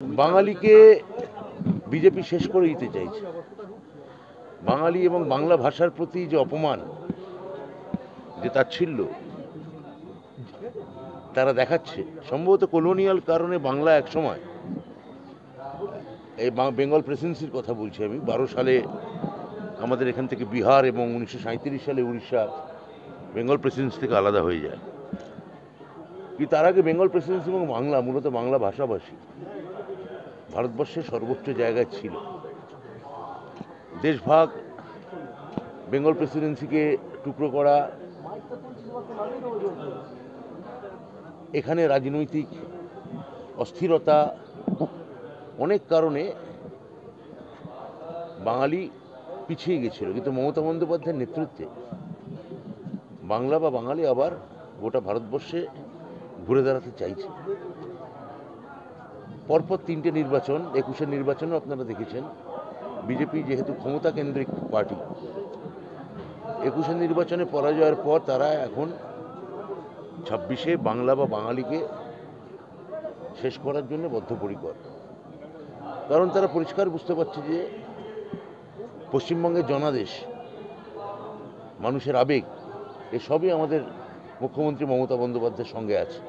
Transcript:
বাঙালিকে বিজেপি শেষ করে দিতে চাইছে। বাঙালি এবং বাংলা ভাষার প্রতি যে অপমান, যে তাচ্ছিল্য তারা দেখাচ্ছে, সম্ভবত কলোনিয়াল কারণে বাংলা এক সময়, এই বেঙ্গল প্রেসিডেন্সির কথা বলছি আমি, 12 সালে আমাদের এখান থেকে বিহার এবং 1937 সালে উড়িষ্যা বেঙ্গল প্রেসিডেন্সি থেকে আলাদা হয়ে যায়। কিন্তু তার আগে বেঙ্গল প্রেসিডেন্সি এবং বাংলা, মূলত বাংলা ভাষাভাষী ভারতবর্ষের সর্বোচ্চ জায়গায় ছিল। দেশভাগ, বেঙ্গল প্রেসিডেন্সিকে টুকরো করা, এখানে রাজনৈতিক অস্থিরতা, অনেক কারণে বাঙালি পিছিয়ে গেছিল। কিন্তু মমতা বন্দ্যোপাধ্যায়ের নেতৃত্বে বাংলা বা বাঙালি আবার গোটা ভারতবর্ষে ঘুরে দাঁড়াতে চাইছে। পরপর 3টে নির্বাচন, 21-এর নির্বাচনও আপনারা দেখেছেন। বিজেপি যেহেতু ক্ষমতা কেন্দ্রিক পার্টি, 21-এর নির্বাচনে পরাজয়ের পর তারা এখন 26-এ বাংলা বা বাঙালিকে শেষ করার জন্য বদ্ধপরিকর। কারণ তারা পরিষ্কার বুঝতে পারছে যে পশ্চিমবঙ্গের জনাদেশ, মানুষের আবেগ, এসবই আমাদের মুখ্যমন্ত্রী মমতা বন্দ্যোপাধ্যায়ের সঙ্গে আছে।